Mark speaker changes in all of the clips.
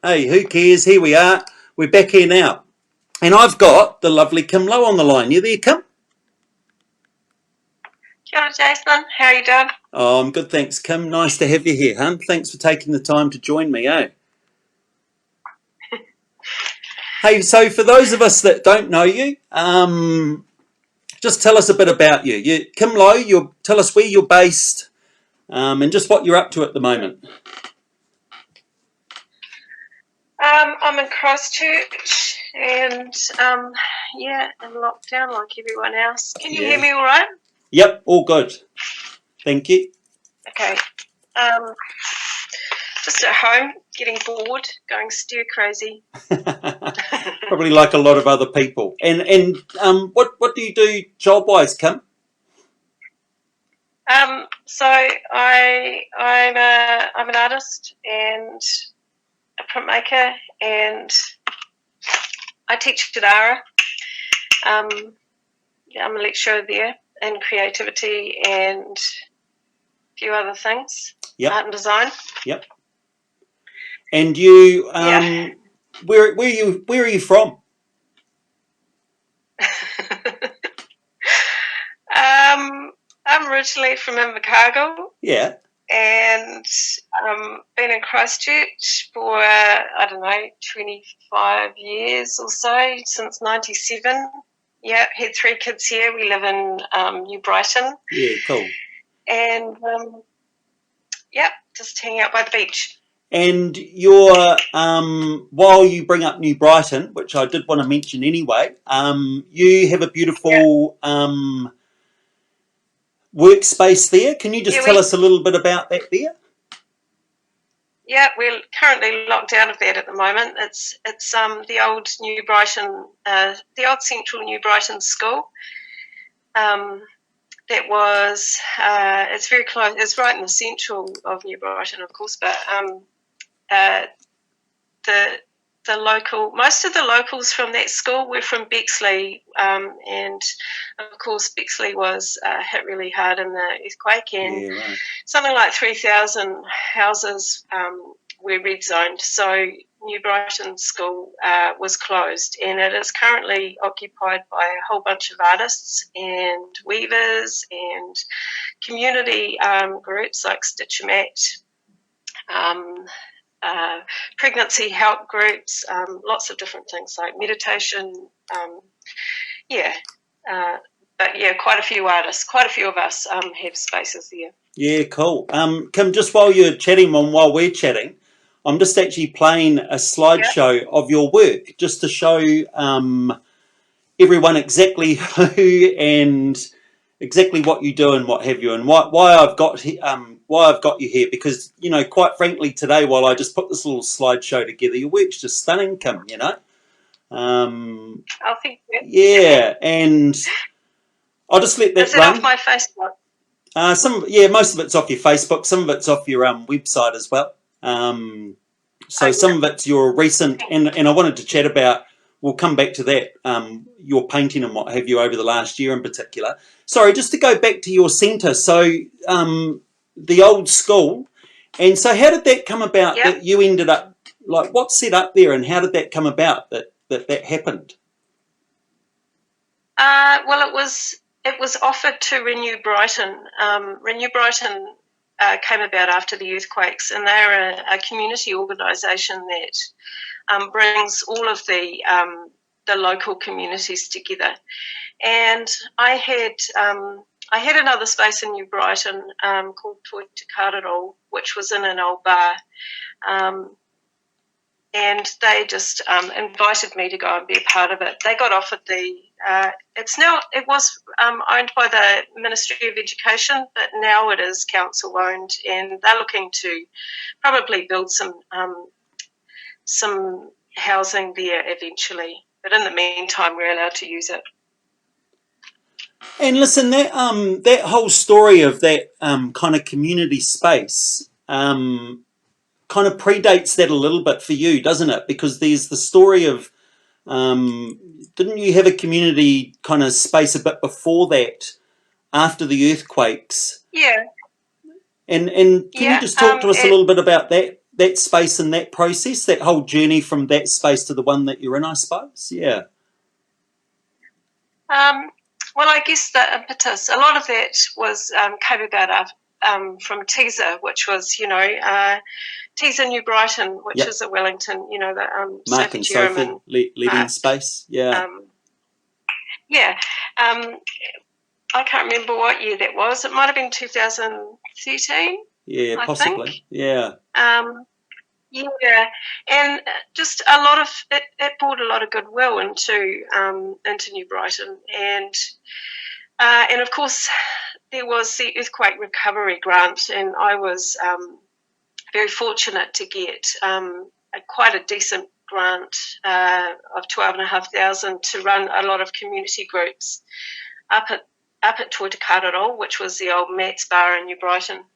Speaker 1: Hey, who cares? Here we are. We're back here now. And I've got the lovely Kim Lowe on the line. You there, Kim?
Speaker 2: Kia ora, Jason. How are you doing?
Speaker 1: Oh, I'm good, thanks, Kim. Nice to have you here, hun. Thanks for taking the time to join me, eh? Hey, so for those of us that don't know you, just tell us a bit about you. Kim Lowe, tell us where you're based and just what you're up to at the moment.
Speaker 2: I'm in Christchurch and, in lockdown like everyone else. Can you hear me all right?
Speaker 1: Yep, all good. Thank you.
Speaker 2: Okay. Just at home, getting bored, going stir crazy.
Speaker 1: Probably like a lot of other people. And what do you do job-wise, Kim?
Speaker 2: So I'm an artist and a printmaker, and I teach at ARA. I'm a lecturer there in creativity and a few other things.
Speaker 1: Yep.
Speaker 2: Art and design.
Speaker 1: Yep. And you, where are you from?
Speaker 2: I'm originally from Invercargill.
Speaker 1: Yeah.
Speaker 2: And been in Christchurch for 25 years or so, since '97. Yeah, had 3 kids here. We live in New Brighton.
Speaker 1: Yeah, cool.
Speaker 2: And just hanging out by the beach.
Speaker 1: And you're while you bring up New Brighton, which I did want to mention anyway, you have a beautiful workspace there. Can you just tell us a little bit about that there?
Speaker 2: Yeah, we're currently locked out of that at the moment. It's the old New Brighton, the old Central New Brighton school. That was it's very close. It's right in the central of New Brighton, of course, but most of the locals from that school were from Bexley, and of course Bexley was hit really hard in the earthquake, and something like 3,000 houses were red zoned. So New Brighton School was closed, and it is currently occupied by a whole bunch of artists and weavers and community groups like Stitch 'em At, pregnancy help groups, lots of different things like meditation. Quite a few artists, quite a few of us have spaces there.
Speaker 1: Yeah, cool. Kim, just while you're chatting and while we're chatting, I'm just actually playing a slideshow of your work just to show everyone exactly who and exactly what you do and what have you, and why I've got you here, because quite frankly today, while I just put this little slideshow together, your work's just stunning, Kim.
Speaker 2: Oh, thank you.
Speaker 1: Yeah, and I'll just let that
Speaker 2: run. Is it off my Facebook?
Speaker 1: Most of it's off your Facebook. Some of it's off your website as well. Some of it's your recent, and I wanted to chat about. We'll come back to that. Your painting and what have you over the last year in particular. Sorry, just to go back to your centre. So the old school, and so how did that come about? That you ended up what's set up there, and how did that come about that happened?
Speaker 2: Well, it was offered to Renew Brighton. Renew Brighton came about after the earthquakes, and they're a community organisation that brings all of the local communities together. And I had another space in New Brighton called Toi Te Karero, which was in an old bar. And they just invited me to go and be a part of it. They got offered it was owned by the Ministry of Education, but now it is council owned, and they're looking to probably build some housing there eventually. But in the meantime, we're allowed to use it.
Speaker 1: And listen, that whole story of that kind of community space kind of predates that a little bit for you, doesn't it? Because there's the story of, didn't you have a community kind of space a bit before that, after the earthquakes?
Speaker 2: Yeah.
Speaker 1: And can you just talk to us a little bit about that that space and that process, that whole journey from that space to the one that you're in, I suppose? Yeah.
Speaker 2: Well, I guess the impetus, a lot of that was came about from Teaser, which was, Teaser New Brighton, which is at Wellington, the
Speaker 1: Mark and Sophie leading space. Yeah.
Speaker 2: I can't remember what year that was. It might have been 2013.
Speaker 1: Yeah, possibly.
Speaker 2: I think.
Speaker 1: Yeah.
Speaker 2: And just a lot of it brought a lot of goodwill into New Brighton, and of course there was the earthquake recovery grant, and I was very fortunate to get quite a decent grant of $12,500 to run a lot of community groups up at Toitakaroa, which was the old Matt's Bar in New Brighton.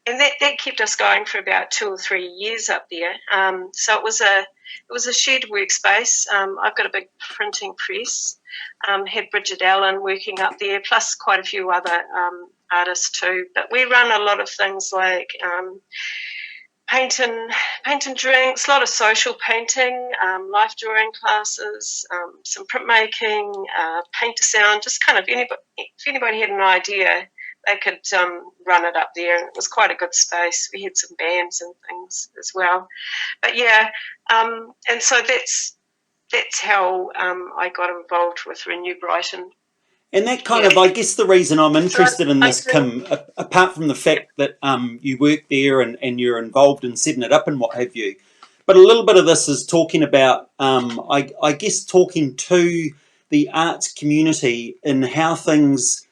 Speaker 2: And that kept us going for about 2 or 3 years up there. So it was a shared workspace. I've got a big printing press. Had Bridget Allen working up there, plus quite a few other artists too. But we run a lot of things like paint and drinks, a lot of social painting, life drawing classes, some printmaking, paint to sound. Just kind of if anybody had an idea, they could run it up there, and it was quite a good space. We had some bands and things as well. But and so that's how I got involved with Renew Brighton.
Speaker 1: And that kind of, I guess the reason I'm interested in this, Kim, apart from the fact that you work there and you're involved in setting it up and what have you, but a little bit of this is talking about, I guess, talking to the arts community and how things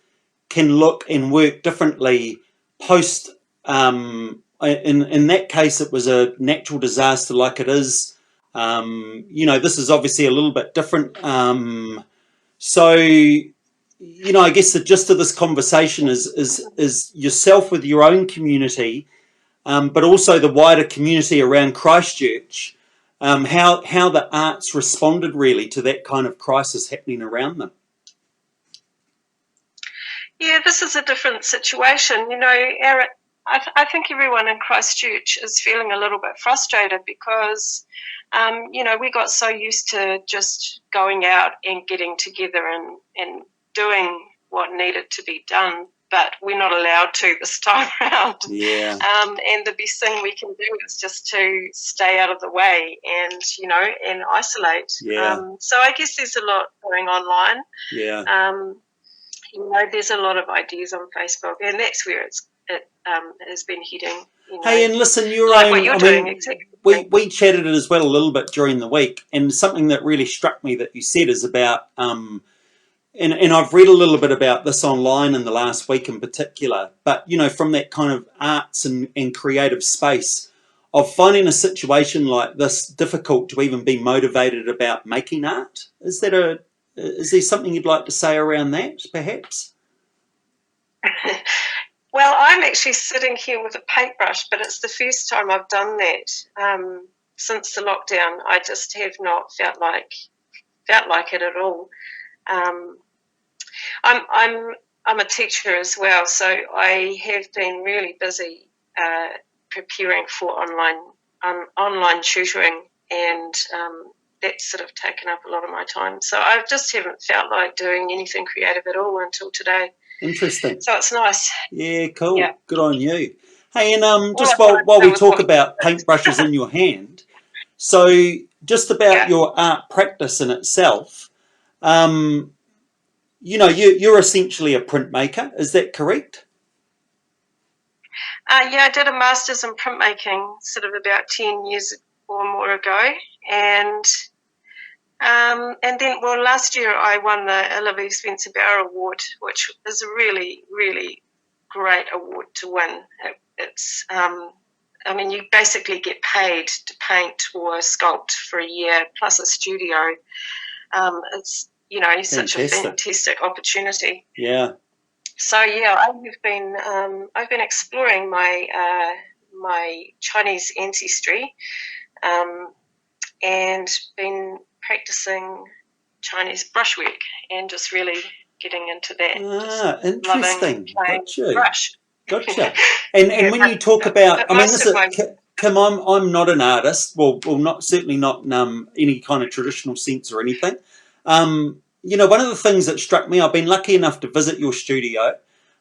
Speaker 1: can look and work differently post. In that case, it was a natural disaster like it is. This is obviously a little bit different. I guess the gist of this conversation is yourself with your own community, but also the wider community around Christchurch, how the arts responded really to that kind of crisis happening around them.
Speaker 2: Yeah, this is a different situation. I think everyone in Christchurch is feeling a little bit frustrated because, we got so used to just going out and getting together and doing what needed to be done, but we're not allowed to this time around.
Speaker 1: Yeah.
Speaker 2: And the best thing we can do is just to stay out of the way and, and isolate.
Speaker 1: Yeah.
Speaker 2: So I guess there's a lot going online.
Speaker 1: Yeah.
Speaker 2: There's a lot of ideas on Facebook, and that's where it has been hitting.
Speaker 1: Hey, and listen, we chatted it as well a little bit during the week, and something that really struck me that you said is about, and I've read a little bit about this online in the last week in particular, but, from that kind of arts and creative space of finding a situation like this difficult to even be motivated about making art. Is there something you'd like to say around that, perhaps?
Speaker 2: Well, I'm actually sitting here with a paintbrush, but it's the first time I've done that since the lockdown. I just have not felt like it at all. I'm a teacher as well, so I have been really busy preparing for online tutoring, and that's sort of taken up a lot of my time. So I just haven't felt like doing anything creative at all until today.
Speaker 1: Interesting.
Speaker 2: So it's nice.
Speaker 1: Yeah, cool. Yeah. Good on you. Hey, and just while we talk about paintbrushes in your hand, so just about your art practice in itself, you're essentially a printmaker. Is that correct?
Speaker 2: I did a master's in printmaking sort of about 10 years or more ago, and then, last year I won the Olivia Spencer Bauer Award, which is a really, really great award to win. It's, you basically get paid to paint or sculpt for a year plus a studio. It's, such a fantastic opportunity.
Speaker 1: Yeah.
Speaker 2: So I've been exploring my Chinese ancestry, and been practicing Chinese brushwork and just really getting into that.
Speaker 1: Interesting.
Speaker 2: Loving playing brush.
Speaker 1: Gotcha. And
Speaker 2: Yeah,
Speaker 1: when you talk about,
Speaker 2: but
Speaker 1: I mean,
Speaker 2: most
Speaker 1: this
Speaker 2: of
Speaker 1: is,
Speaker 2: my
Speaker 1: Kim, I'm not an artist. Well, not certainly not in any kind of traditional sense or anything. You know, one of the things that struck me, I've been lucky enough to visit your studio,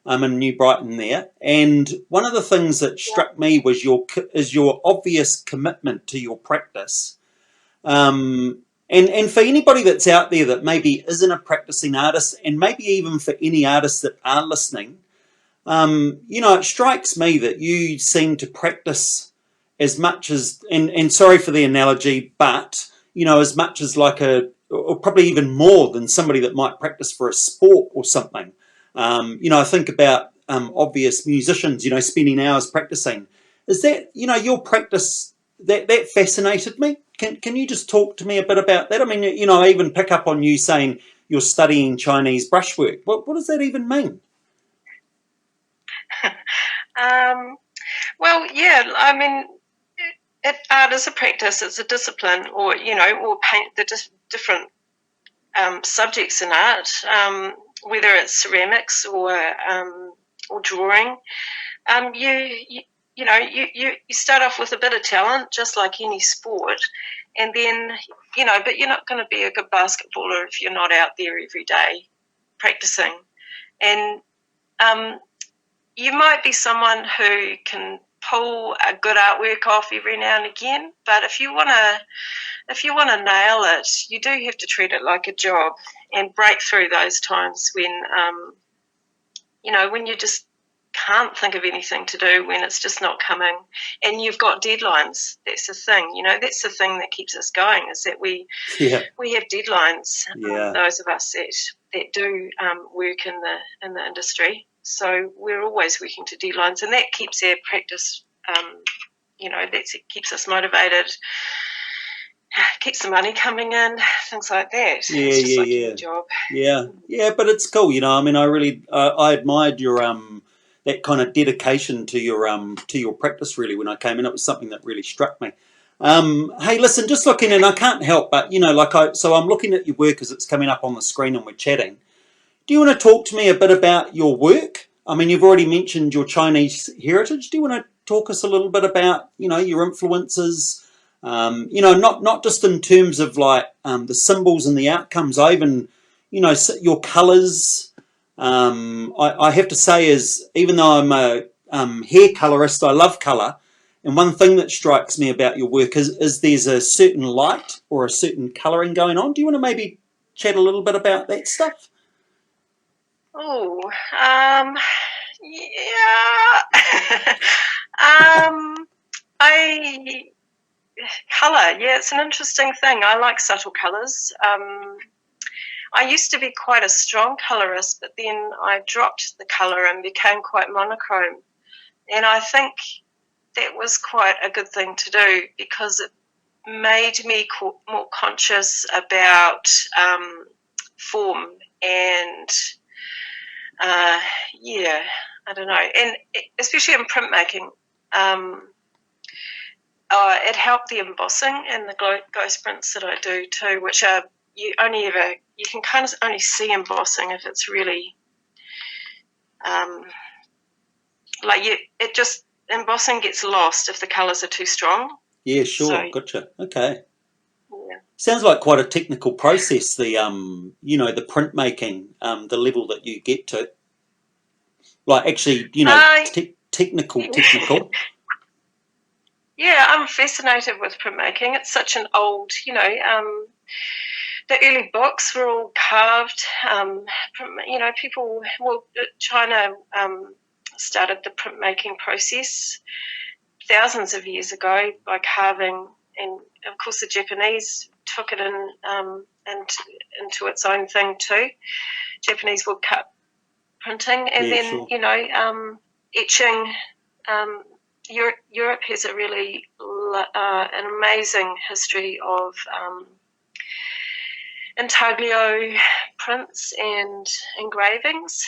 Speaker 1: in New Brighton there, and one of the things that struck me was your obvious commitment to your practice. And for anybody that's out there that maybe isn't a practicing artist, and maybe even for any artists that are listening, you know, it strikes me that you seem to practice as much as, and sorry for the analogy, but, you know, as much as like or probably even more than somebody that might practice for a sport or something. You know, I think about obvious musicians, you know, spending hours practicing. Is that, you know, your practice, that fascinated me? Can you just talk to me a bit about that? I mean, you know, I even pick up on you saying you're studying Chinese brushwork. What does that even mean?
Speaker 2: Well, yeah, I mean, art is a practice, it's a discipline, or, you know, or paint the different subjects in art, whether it's ceramics or drawing. You know, you start off with a bit of talent, just like any sport, and then, you know, but you're not going to be a good basketballer if you're not out there every day practicing. And you might be someone who can pull a good artwork off every now and again, but if you want to nail it, you do have to treat it like a job and break through those times when, you know, when you just can't think of anything to do, when it's just not coming, and you've got deadlines. That's the thing, you know. That's the thing that keeps us going, is that we have deadlines. Those of us that do work in the industry, so we're always working to deadlines, and that keeps our practice. You know, it keeps us motivated, keeps the money coming in, things like that. It's just like any job.
Speaker 1: Yeah, but it's cool, you know. I mean, I admired your that kind of dedication to your practice. Really, when I came in, it was something that really struck me. Hey, listen, just looking, and I can't help but, you know, so I'm looking at your work as it's coming up on the screen, and we're chatting. Do you want to talk to me a bit about your work? I mean, you've already mentioned your Chinese heritage. Do you want to talk us a little bit about, you know, your influences? You know, not just in terms of like the symbols and the outcomes. I even, you know, your colours. I have to say, is even though I'm a hair colorist, I love colour. And one thing that strikes me about your work is there's a certain light or a certain colouring going on. Do you want to maybe chat a little bit about that stuff?
Speaker 2: Oh, yeah. Colour, yeah, it's an interesting thing. I like subtle colours. I used to be quite a strong colourist, but then I dropped the colour and became quite monochrome. And I think that was quite a good thing to do, because it made me more conscious about form and, I don't know. And especially in printmaking, it helped the embossing and the ghost prints that I do too, which are, you can kind of only see embossing if it's really embossing gets lost if the colours are too strong.
Speaker 1: Yeah, sure, so, gotcha. Okay.
Speaker 2: Yeah.
Speaker 1: Sounds like quite a technical process. The you know, the printmaking, the level that you get to, like actually, you know, technical.
Speaker 2: Yeah, I'm fascinated with printmaking. It's such an old, you know. The early books were all carved. You know, China started the printmaking process thousands of years ago by carving, and of course the Japanese took it into its own thing too. Japanese woodcut printing, and then sure. You know, etching. Europe has a really an amazing history of intaglio prints and engravings.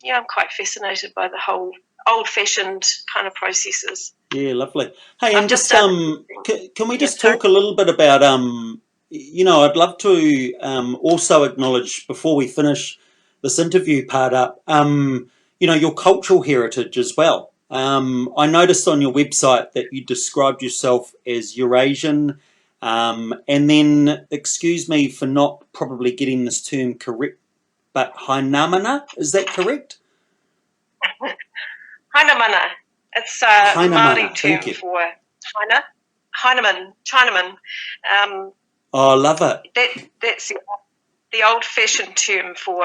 Speaker 2: Yeah, I'm quite fascinated by the whole old-fashioned kind of processes.
Speaker 1: Yeah, lovely. Hey, and just can we just talk a little bit about you know, I'd love to also acknowledge before we finish this interview part up, your cultural heritage as well. I noticed on your website that you described yourself as Eurasian, and then, excuse me for not probably getting this term correct, but Hainamana, is that correct?
Speaker 2: Hainamana. It's a Māori term for Chinaman.
Speaker 1: I love it.
Speaker 2: That's the old-fashioned term for,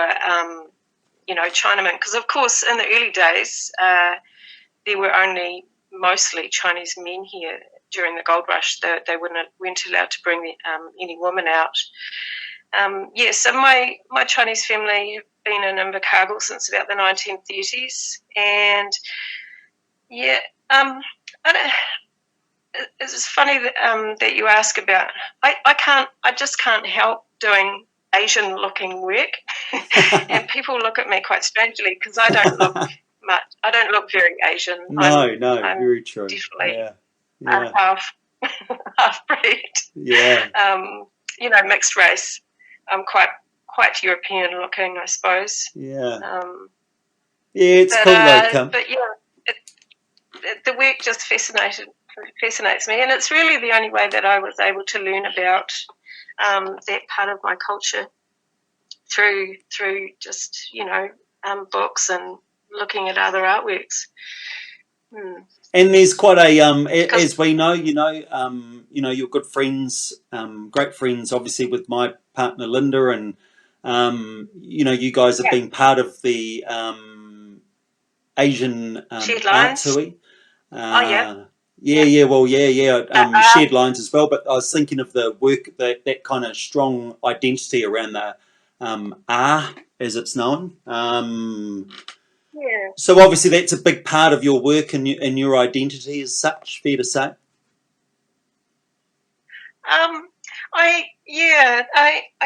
Speaker 2: Chinaman. Because, of course, in the early days, there were only mostly Chinese men here during the gold rush. They weren't allowed to bring any women out. So my Chinese family have been in Invercargill since about the 1930s. And, it's funny that you ask about. I just can't help doing Asian-looking work, and people look at me quite strangely because I don't look much. I don't look very Asian.
Speaker 1: I'm very true.
Speaker 2: Definitely half breed.
Speaker 1: Yeah.
Speaker 2: Mixed race. I'm quite European looking, I suppose.
Speaker 1: Yeah. It's cool though, Kim.
Speaker 2: But the work just fascinates me, and it's really the only way that I was able to learn about that part of my culture through just books and looking at other artworks.
Speaker 1: And there's quite a as we know, you're good friends, great friends, obviously with my partner Linda, and you guys have been part of the Asian art tui. Shared lines as well. But I was thinking of the work, that kind of strong identity around the as it's known. So obviously that's a big part of your work and your identity as such, fair to say?
Speaker 2: I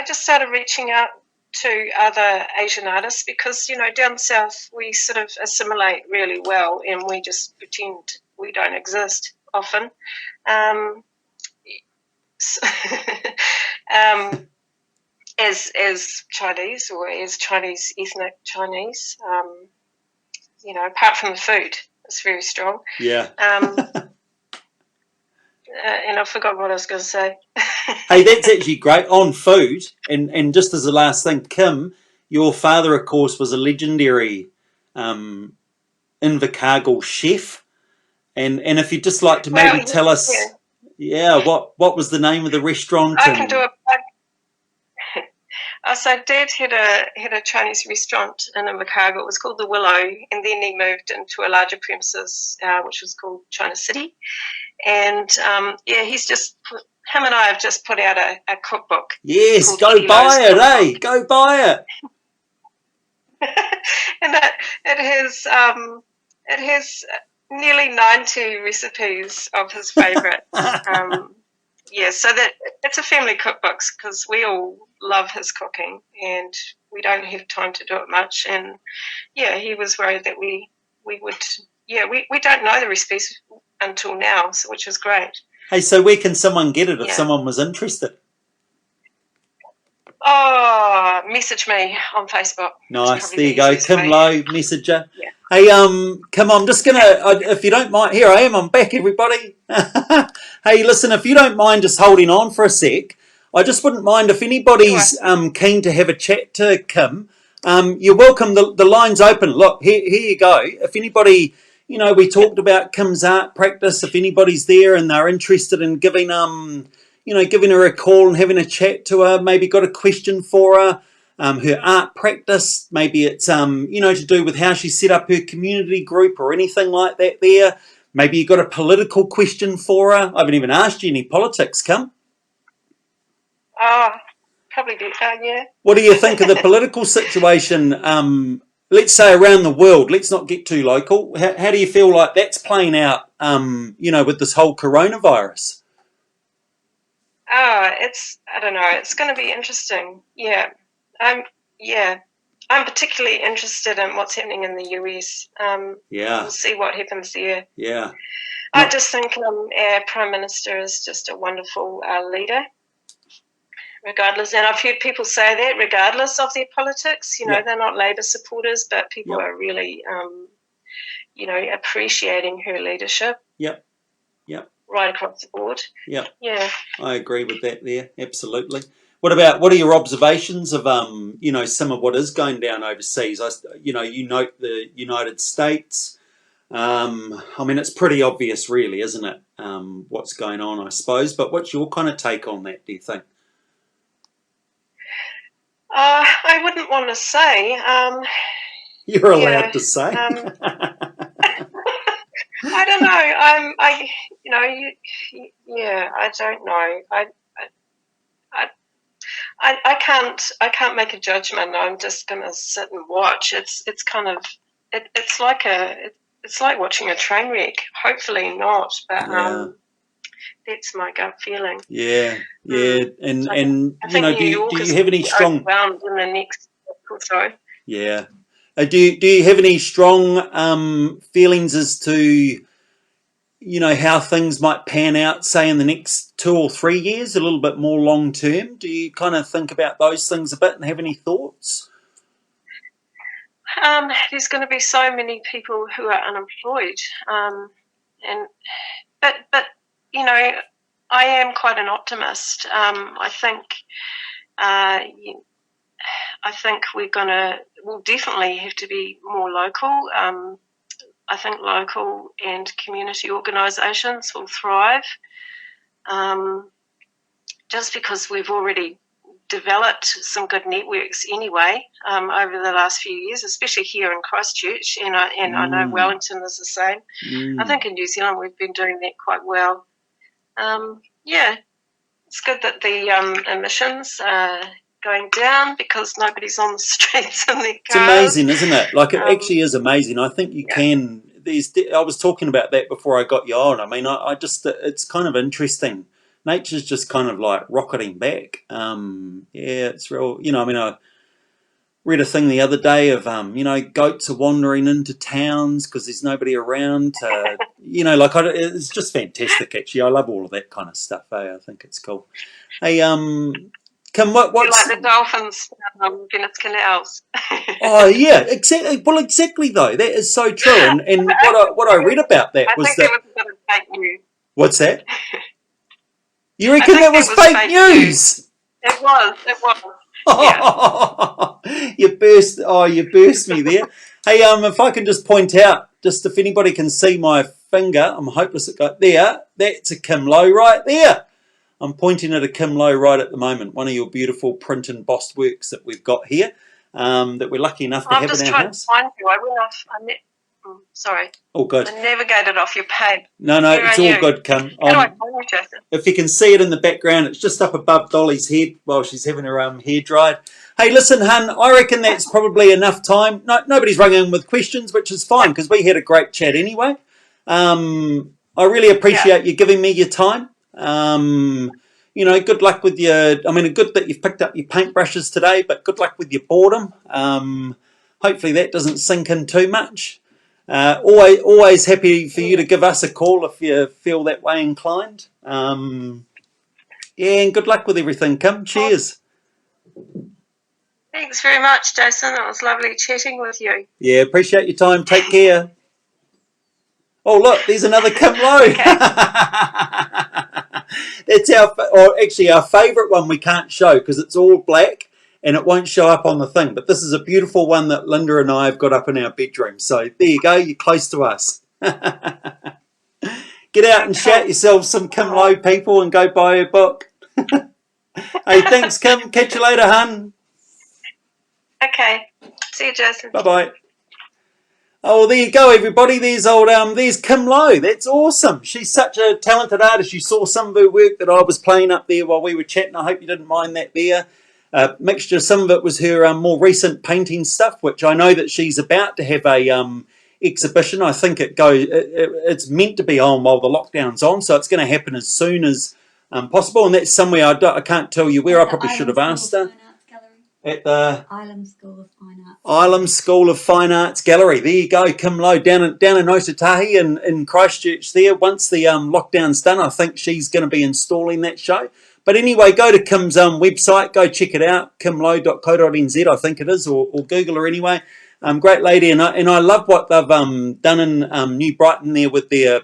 Speaker 2: just started reaching out to other Asian artists because, down south we sort of assimilate really well and we just pretend we don't exist often. As Chinese or as Chinese, ethnic Chinese, apart from the food, it's very strong.
Speaker 1: Yeah.
Speaker 2: And I forgot what I was going to say.
Speaker 1: Hey, that's actually great on food. And just as the last thing, Kim, your father, of course, was a legendary Invercargill chef. And if you'd just like to maybe tell us, what was the name of the restaurant?
Speaker 2: I can do it. So Dad had a Chinese restaurant in Invercargill. It was called the Willow, and then he moved into a larger premises, which was called China City. And him and I have just put out a cookbook.
Speaker 1: Yes, go buy it, eh? Go buy it.
Speaker 2: And it has nearly 90 recipes of his favourites. So that it's a family cookbook because we all love his cooking and we don't have time to do it much. And he was worried that we would. We don't know the recipes until now, which is great.
Speaker 1: Hey, so where can someone get it if someone was interested?
Speaker 2: Oh, message me on Facebook.
Speaker 1: Nice, there you go. Kim Lowe, messenger. Yeah. Hey, Kim, I'm just going to, if you don't mind, here I am, I'm back, everybody. Hey, listen, if you don't mind just holding on for a sec, I just wouldn't mind if anybody's keen to have a chat to Kim. You're welcome, the line's open. Look, here you go. If anybody, we talked about Kim's art practice, if anybody's there and they're interested in giving her a call and having a chat to her, maybe got a question for her, her art practice, maybe it's, to do with how she set up her community group or anything like that there. Maybe you got a political question for her. I haven't even asked you any politics, Kim.
Speaker 2: Probably do, yeah.
Speaker 1: What do you think of the political situation, let's say around the world? Let's not get too local. How do you feel like that's playing out, with this whole coronavirus?
Speaker 2: I don't know. It's going to be interesting. Yeah. I'm particularly interested in what's happening in the US. We'll see what happens there.
Speaker 1: Yeah.
Speaker 2: I just think our Prime Minister is just a wonderful leader. regardless. And I've heard people say that regardless of their politics, you know,
Speaker 1: Yep.
Speaker 2: they're not Labour supporters, but people
Speaker 1: Yep.
Speaker 2: are really, you know, appreciating her leadership.
Speaker 1: Yep. Yep.
Speaker 2: Right across the board.
Speaker 1: Yep.
Speaker 2: Yeah.
Speaker 1: I agree with that there. Absolutely. What are your observations of, you know, some of what is going down overseas? You note the United States. I mean, it's pretty obvious, really, isn't it? What's going on, I suppose. But what's your kind of take on that, do you think?
Speaker 2: I wouldn't want to say.
Speaker 1: You're allowed to say.
Speaker 2: I don't know. I don't know. I can't make a judgment. I'm just going to sit and watch. It's kind of it's like watching a train wreck. Hopefully not, but that's my gut feeling.
Speaker 1: Yeah. And
Speaker 2: you know,
Speaker 1: do you have any strong
Speaker 2: in the next week or so?
Speaker 1: Yeah. Do you have any strong feelings as to, you know, how things might pan out, say, in the next 2 or 3 years, a little bit more long term? Do you kind of think about those things a bit and have any thoughts?
Speaker 2: There's going to be so many people who are unemployed, but you know, I am quite an optimist. I think we'll definitely have to be more local. I think local and community organisations will thrive, just because we've already developed some good networks anyway over the last few years, especially here in Christchurch, and I know Wellington is the same. I think in New Zealand we've been doing that quite well. It's good that the emissions are going down because nobody's on the streets in their cars.
Speaker 1: It's amazing, isn't it? Like, it actually is amazing. I think you can. I was talking about that before I got you on. I mean, I just, it's kind of interesting. Nature's just kind of like rocketing back. It's real. You know, I mean, I read a thing the other day of, you know, goats are wandering into towns because there's nobody around. You know, like, it's just fantastic, actually. I love all of that kind of stuff. I think it's cool. Hey, Kim, what's
Speaker 2: like the dolphins, Venice canals?
Speaker 1: Oh yeah, exactly. Well, exactly though. That is so true. And what I read about that was that.
Speaker 2: I think that was a bit of fake news.
Speaker 1: What's that? You reckon that was fake news?
Speaker 2: It was.
Speaker 1: Yeah. You burst me there. Hey, if I can just point out, just if anybody can see my finger, I'm hopeless at got there. That's a Kim Lowe right there. I'm pointing at a Kim Lowe right at the moment. One of your beautiful print and embossed works that we've got here, that we're lucky enough to have in our house.
Speaker 2: I'm just trying to find you. I went off. Sorry.
Speaker 1: All good.
Speaker 2: I navigated off your page.
Speaker 1: No, it's all good, Kim. If you can see it in the background, it's just up above Dolly's head while she's having her hair dried. Hey, listen, hun, I reckon that's probably enough time. No, nobody's rung in with questions, which is fine because we had a great chat anyway. I really appreciate you giving me your time. You know, good luck with your. I mean, good that you've picked up your paintbrushes today, but good luck with your boredom. Hopefully that doesn't sink in too much. Always happy for you to give us a call if you feel that way inclined. And good luck with everything, Kim. Cheers.
Speaker 2: Thanks very much, Jason. It was lovely chatting with you.
Speaker 1: Yeah, appreciate your time. Take care. Oh, look, there's another Kim Lowe. That's our favourite one we can't show because it's all black and it won't show up on the thing. But this is a beautiful one that Linda and I have got up in our bedroom. So there you go. You're close to us. Get out and shout yourself some Kim Lowe, people, and go buy a book. Hey, thanks, Kim. Catch you later, hun.
Speaker 2: Okay. See you, Jason.
Speaker 1: Bye-bye. Oh, well, there you go, everybody. There's Kim Lowe. That's awesome. She's such a talented artist. You saw some of her work that I was playing up there while we were chatting. I hope you didn't mind that there. Mixture. Some of it was her more recent painting stuff, which I know that she's about to have a exhibition. I think it's meant to be on while the lockdown's on, so it's going to happen as soon as possible. And that's somewhere I can't tell you where. I probably should have asked her. At the
Speaker 3: Ilam School of Fine Arts.
Speaker 1: Ilam School of Fine Arts Gallery. There you go, Kim Lowe, down in Otatahi in Christchurch there. Once the lockdown's done, I think she's going to be installing that show. But anyway, go to Kim's website, go check it out, kimlowe.co.nz, I think it is, or Google her anyway. Great lady, and I love what they've done in New Brighton there with their,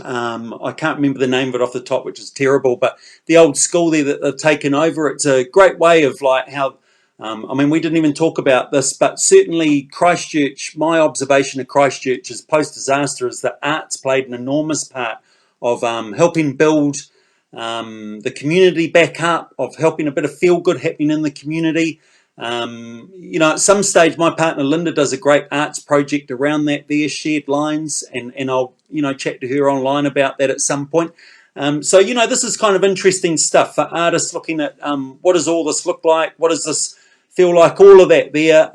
Speaker 1: I can't remember the name of it off the top, which is terrible, but the old school there that they've taken over. It's a great way of like how, I mean, we didn't even talk about this, but certainly Christchurch, my observation of Christchurch is post-disaster is that arts played an enormous part of helping build the community back up, of helping a bit of feel-good happening in the community. You know, at some stage, my partner Linda does a great arts project around that there, Shared Lines, and I'll, you know, chat to her online about that at some point. So, you know, this is kind of interesting stuff for artists looking at what does all this look like? What does this feel like? All of that there.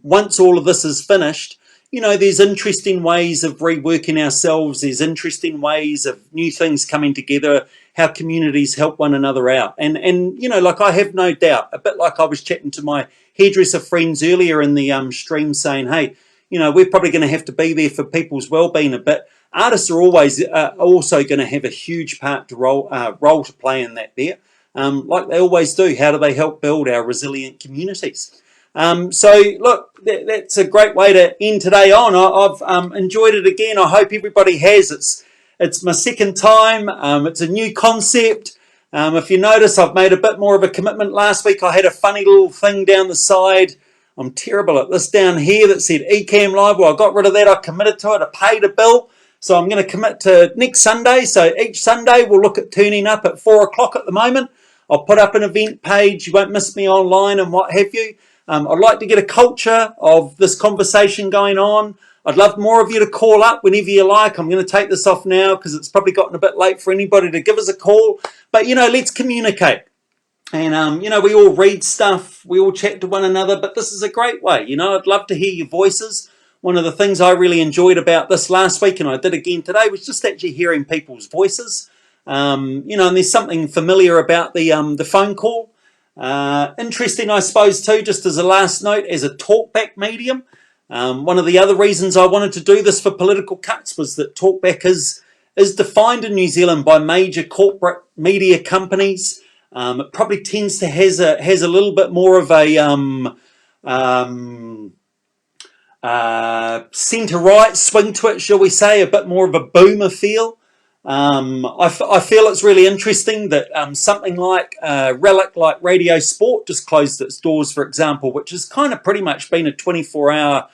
Speaker 1: Once all of this is finished, you know, there's interesting ways of reworking ourselves. There's interesting ways of new things coming together, how communities help one another out. And you know, like I have no doubt, a bit like I was chatting to my hairdresser friends earlier in the stream saying, hey, you know, we're probably going to have to be there for people's well-being a bit. Artists are always also going to have a huge part to role to play in that there, like they always do. How do they help build our resilient communities? So look, that's a great way to end today on. I've enjoyed it again. I hope everybody has. It's my second time. It's a new concept. If you notice, I've made a bit more of a commitment. Last week I had a funny little thing down the side. I'm terrible at this down here that said Ecamm Live. Well, I got rid of that. I committed to it. I paid a bill. So I'm going to commit to next Sunday. So each Sunday we'll look at turning up at 4 o'clock at the moment. I'll put up an event page. You won't miss me online and what have you. I'd like to get a culture of this conversation going on. I'd love more of you to call up whenever you like. I'm going to take this off now because it's probably gotten a bit late for anybody to give us a call. But, you know, let's communicate. And, you know, we all read stuff. We all chat to one another. But this is a great way. You know, I'd love to hear your voices. One of the things I really enjoyed about this last week, and I did again today, was just actually hearing people's voices. You know, and there's something familiar about the phone call. Interesting, I suppose, too, just as a last note, as a talkback medium. One of the other reasons I wanted to do this for Political Cutz was that talkback is defined in New Zealand by major corporate media companies. It probably tends to has a little bit more of a centre-right swing to it, shall we say, a bit more of a boomer feel. I feel it's really interesting that something like relic like Radio Sport just closed its doors, for example, which has kind of pretty much been a 24-hour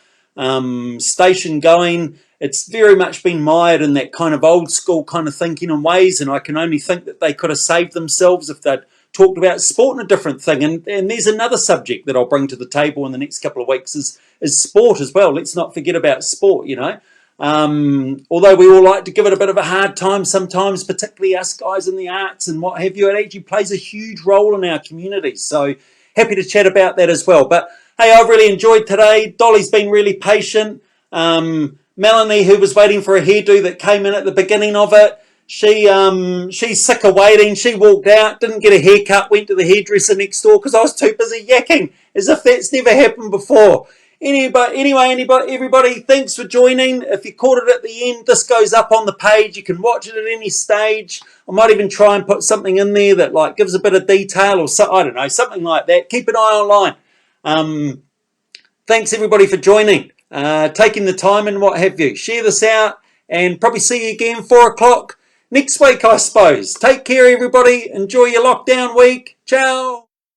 Speaker 1: station going. It's very much been mired in that kind of old school kind of thinking and ways, and I can only think that they could have saved themselves if they'd talked about sport and a different thing. And there's another subject that I'll bring to the table in the next couple of weeks is sport as well. Let's not forget about sport, you know. Although we all like to give it a bit of a hard time sometimes, particularly us guys in the arts and what have you, it actually plays a huge role in our communities. So happy to chat about that as well. But hey, I've really enjoyed today. Dolly's been really patient. Melanie, who was waiting for a hairdo that came in at the beginning of it, she's sick of waiting. She walked out, didn't get a haircut, went to the hairdresser next door because I was too busy yakking, as if that's never happened before. Everybody, thanks for joining. If you caught it at the end, this goes up on the page. You can watch it at any stage. I might even try and put something in there that like gives a bit of detail or so, I don't know, something like that. Keep an eye online. Thanks everybody for joining, taking the time and what have you. Share this out and probably see you again 4 o'clock next week, I suppose. Take care, everybody. Enjoy your lockdown week. Ciao.